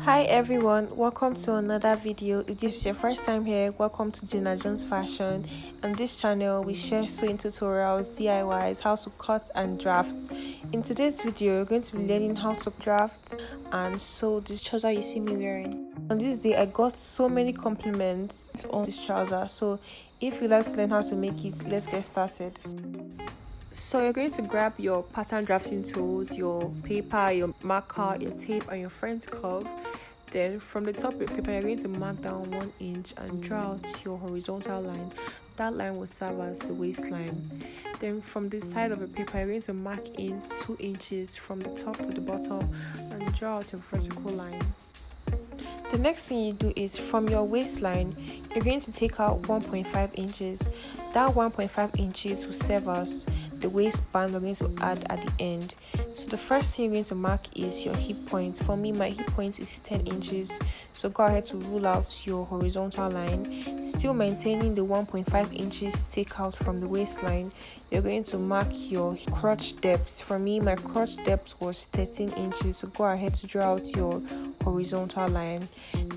Hi everyone, welcome to another video. If this is your first time here, welcome to Gina Jones Fashion. On this channel we share sewing tutorials, DIYs, how to cut and draft. In today's video we're going to be learning how to draft and sew this trouser you see me wearing. On this day I got so many compliments on this trouser, so if you'd like to learn how to make it, let's get started. So you're going to grab your pattern drafting tools, your paper, your marker, your tape and your front curve. Then from the top of your paper you're going to mark down 1 inch and draw out your horizontal line. That line will serve as the waistline. Then from the side of the paper you're going to mark in 2 inches from the top to the bottom and draw out a vertical line. The next thing you do is from your waistline you're going to take out 1.5 inches. That 1.5 inches will serve as the waistband we're going to add at the end. So the first thing you're going to mark is your hip point. For me, my hip point is 10 inches, so go ahead to rule out your horizontal line, still maintaining the 1.5 inches take out from the waistline. You're going to mark your crotch depth. For me, my crotch depth was 13 inches, so go ahead to draw out your horizontal line.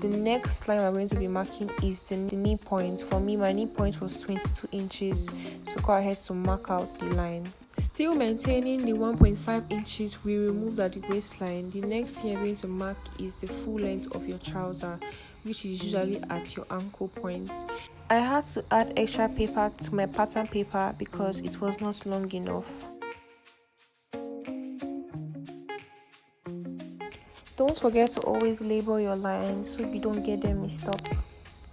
The next line we're going to be marking is the knee point. For me, my knee point was 22 inches, so go ahead to mark out the line. Still maintaining the 1.5 inches we removed at the waistline, the next thing you're going to mark is the full length of your trouser, which is usually at your ankle point. I had to add extra paper to my pattern paper because it was not long enough. Don't forget to always label your lines so you don't get them mixed up.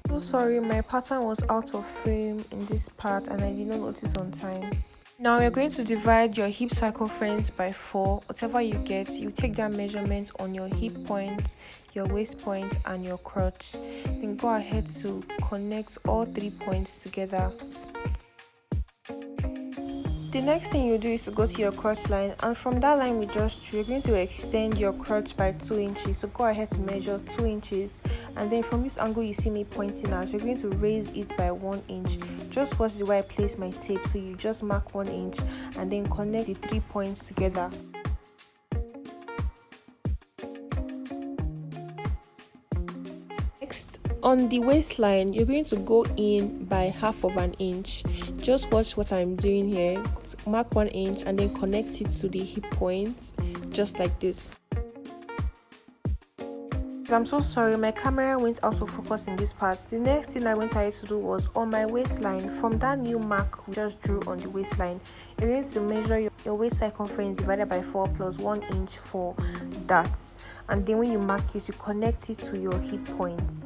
So sorry, my pattern was out of frame in this part and I did not notice on time. Now you're going to divide your hip circumference by 4. Whatever you get, you take that measurement on your hip point, your waist point and your crotch. Then go ahead to connect all 3 points together. The next thing you do is to go to your crotch line, and from that line we just drew, you're going to extend your crotch by 2 inches. So go ahead to measure 2 inches, and then from this angle you see me pointing out, you're going to raise it by 1 inch. Just watch the way I place my tape. So you just mark 1 inch and then connect the 3 points together. Next, on the waistline you're going to go in by 1/2 inch. Just watch what I'm doing here. Mark 1 inch and then connect it to the hip point, just like this. I'm so sorry, my camera went out of focus in this part. The next thing I went ahead to do was on my waistline. From that new mark we just drew on the waistline, you're going to measure your waist circumference divided by 4 plus 1 inch for that, and then when you mark it, you connect it to your hip point.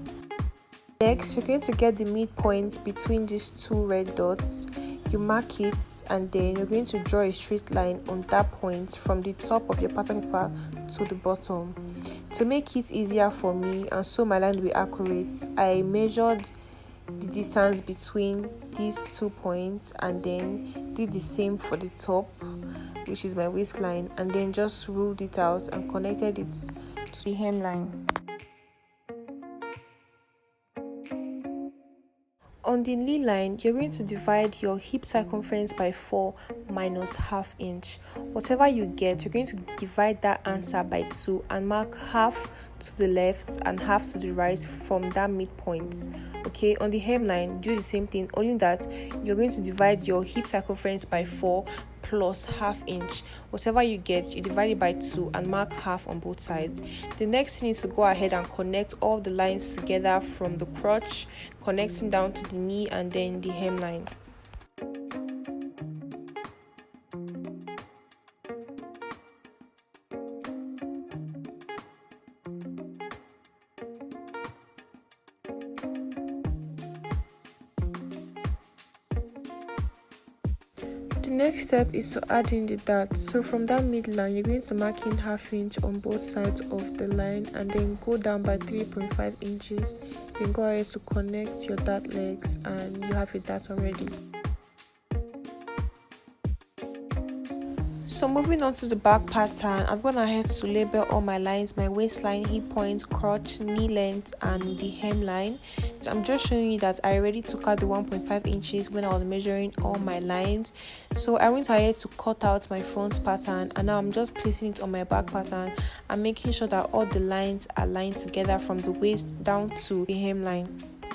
Next, you're going to get the midpoint between these 2 red dots. You mark it and then you're going to draw a straight line on that point from the top of your pattern paper to the bottom. To make it easier for me and so my line will be accurate, I measured the distance between these 2 points and then did the same for the top, which is my waistline, and then just ruled it out and connected it to the hemline. On the knee line, you're going to divide your hip circumference by 4 minus 1/2 inch. Whatever you get, you're going to divide that answer by 2 and mark 1/2 to the left and 1/2 to the right from that midpoint. Okay, on the hemline, do the same thing, only that you're going to divide your hip circumference by 4 plus 1/2 inch. Whatever you get, you divide it by 2 and mark 1/2 on both sides. The next thing is to go ahead and connect all the lines together from the crotch, connecting down to the knee and then the hemline. The next step is to add in the dart. So from that midline you're going to mark in 1/2 inch on both sides of the line and then go down by 3.5 inches. Then go ahead to connect your dart legs and you have your dart already. So moving on to the back pattern, I've gone ahead to label all my lines: my waistline, hip point, crotch, knee length, and the hemline. So I'm just showing you that I already took out the 1.5 inches when I was measuring all my lines. So I went ahead to cut out my front pattern, and now I'm just placing it on my back pattern and making sure that all the lines are lined together from the waist down to the hemline.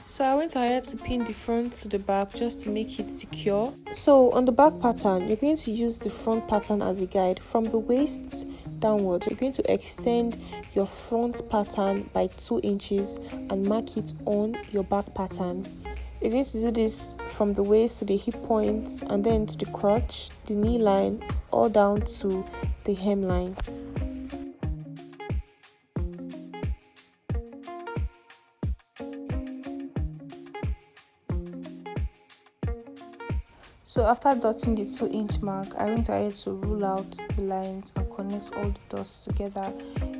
So I went ahead to pin the front to the back just to make it secure. So on the back pattern, you're going to use the front pattern as a guide. From the waist downwards, you're going to extend your front pattern by 2 inches and mark it on your back pattern. You're going to do this from the waist to the hip points, and then to the crotch, the knee line, all down to the hemline. So after dotting the 2-inch mark, I went ahead to rule out the lines and connect all the dots together.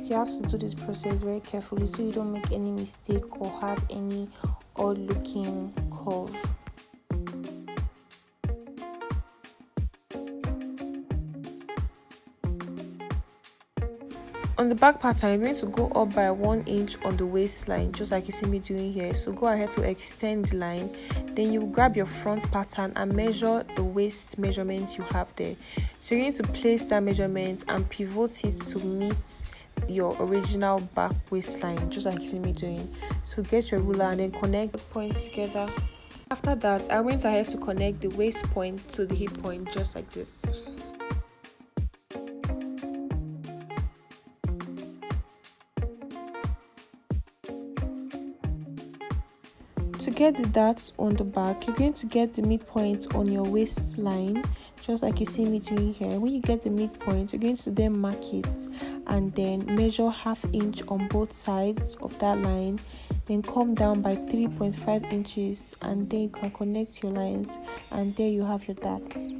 You have to do this process very carefully so you don't make any mistake or have any odd looking curve. On the back pattern, you're going to go up by 1 inch on the waistline, just like you see me doing here. So go ahead to extend the line. Then you grab your front pattern and measure the waist measurement you have there. So you're going to place that measurement and pivot it to meet your original back waistline, just like you see me doing. So get your ruler and then connect the points together. After that, I went ahead to connect the waist point to the hip point, just like this. To get the darts on the back, you're going to get the midpoint on your waistline, just like you see me doing here. When you get the midpoint, you're going to then mark it and then measure 1/2 inch on both sides of that line, then come down by 3.5 inches, and then you can connect your lines, and there you have your darts.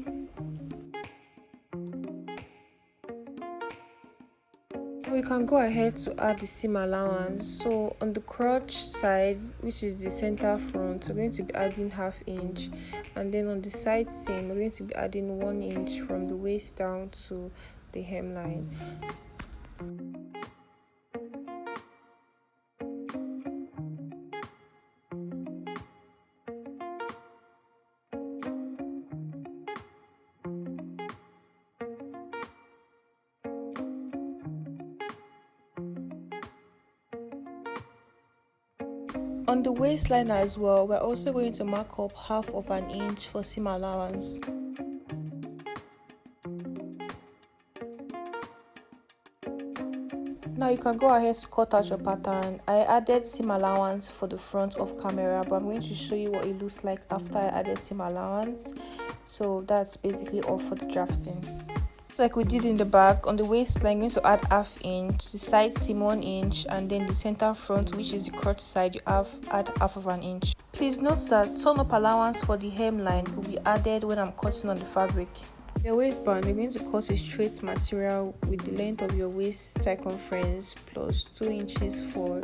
We can go ahead to add the seam allowance. So on the crotch side, which is the center front, we're going to be adding 1/2 inch, and then on the side seam, we're going to be adding 1 inch from the waist down to the hemline. On the waistline as well, we're also going to mark up 1/2 inch for seam allowance. Now you can go ahead to cut out your pattern. I added seam allowance for the front of camera, but I'm going to show you what it looks like after I added seam allowance. So that's basically all for the drafting. Like we did in the back, on the waistline, I'm going to add 1/2 inch, the side seam 1 inch, and then the center front, which is the crotch side, you add 1/2 inch. Please note that turn up allowance for the hemline will be added when I'm cutting on the fabric. Your waistband, you're going to cut a straight material with the length of your waist circumference plus 2 inches for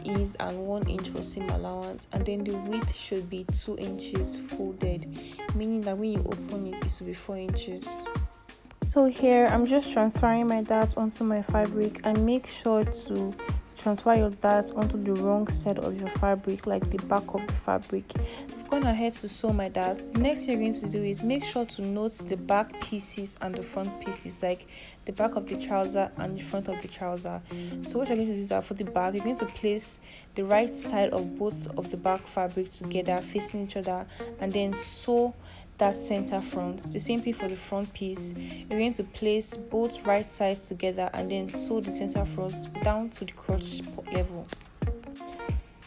ease and 1 inch for seam allowance, and then the width should be 2 inches folded, meaning that when you open it, it will be 4 inches. So here I'm just transferring my dart onto my fabric, and make sure to transfer your dart onto the wrong side of your fabric, like the back of the fabric. I've gone ahead to sew my darts. The next thing you're going to do is make sure to note the back pieces and the front pieces, like the back of the trouser and the front of the trouser. So what you're going to do is that for the back, you're going to place the right side of both of the back fabric together facing each other, and then sew that center front. The same thing for the front piece. You're going to place both right sides together and then sew the center front down to the crotch level.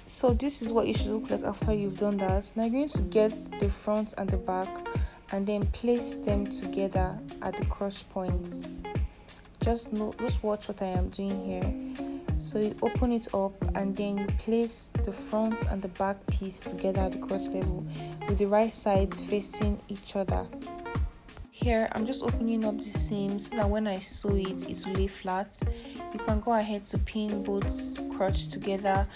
So this is what it should look like after you've done that. Now you're going to get the front and the back and then place them together at the crotch points. Just watch what I am doing here. So you open it up and then you place the front and the back piece together at the crotch level with the right sides facing each other. Here I'm just opening up the seam so that when I sew it, it will lay flat. You can go ahead to pin both crotch together,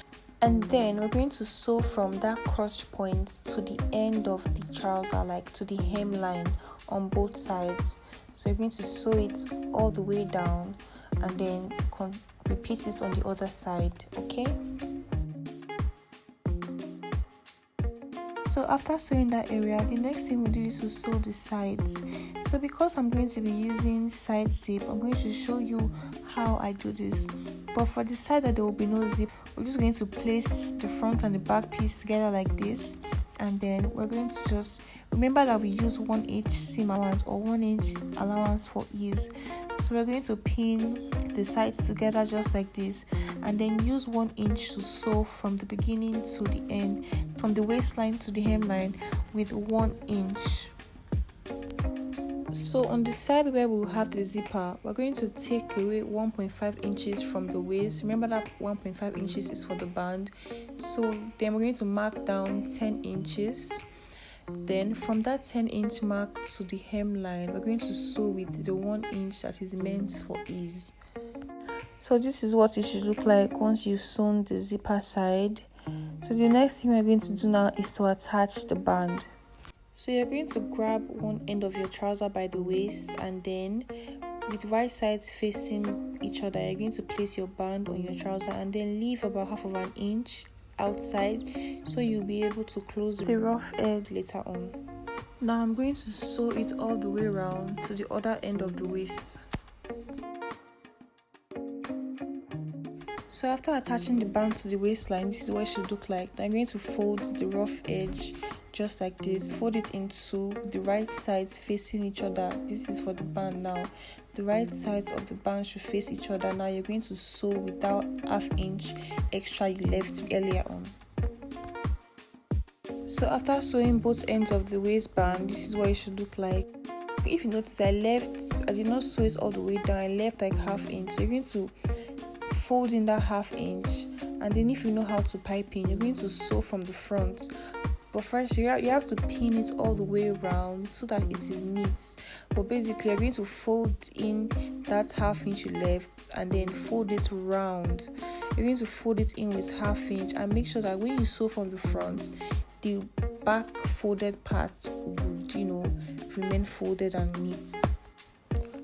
and then we're going to sew from that crotch point to the end of the trouser, like to the hemline on both sides. So you're going to sew it all the way down and then repeat it on the other side, okay? So after sewing that area, the next thing we do is to sew the sides. So because I'm going to be using side zip, I'm going to show you how I do this. But for the side that there will be no zip, we're just going to place the front and the back piece together like this, and then we're going to just remember that we use 1 inch seam allowance or 1 inch allowance for ease. So we're going to pin the sides together just like this, and then use 1 inch to sew from the beginning to the end, from the waistline to the hemline with 1 inch. So on the side where we'll have the zipper, we're going to take away 1.5 inches from the waist. Remember that 1.5 inches is for the band. So then we're going to mark down 10 inches. Then from that 10-inch mark to the hemline, we're going to sew with the 1 inch that is meant for ease. So this is what it should look like once you've sewn the zipper side. So the next thing we're going to do now is to attach the band. So you're going to grab one end of your trouser by the waist, and then with right sides facing each other, you're going to place your band on your trouser and then leave about half of an inch outside so you'll be able to close the rough edge later on. Now I'm going to sew it all the way around to the other end of the waist. So after attaching the band to the waistline, this is what it should look like. Now I'm going to fold the rough edge just like this. Fold it into the right sides facing each other. This is for the band now. The right sides of the band should face each other. Now you're going to sew without ½ inch extra you left earlier on. So after sewing both ends of the waistband, this is what it should look like. If you notice, I did not sew it all the way down. I left like ½ inch. So you're going to fold in that ½ inch, and then if you know how to pipe in, you're going to sew from the front. But first you have to pin it all the way around so that it is neat. But basically you're going to fold in that ½ inch you left and then fold it round. You're going to fold it in with ½ inch, and make sure that when you sew from the front, the back folded part would remain folded and neat.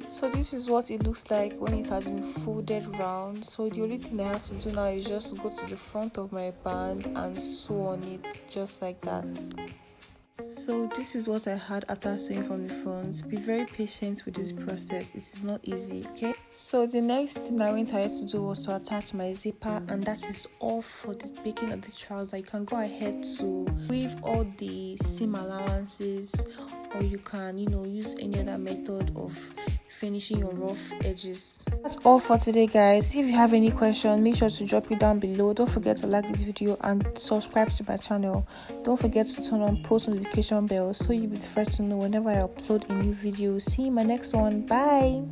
So this is what it looks like when it has been folded round. So the only thing I have to do now is just go to the front of my band and sew on it just like that. So this is what I had after sewing from the front. Be very patient with this process. It is not easy, okay? So the next thing I went ahead to do was to attach my zipper, and that is all for the making of the trouser. You can go ahead to weave all the seam allowances, or you can use any other method of finishing your rough edges. That's all for today, guys. If you have any question, make sure to drop it down below. Don't forget to like this video and subscribe to my channel. Don't forget to turn on post notification bell so you'll be the first to know whenever I upload a new video. See you in my next one. Bye.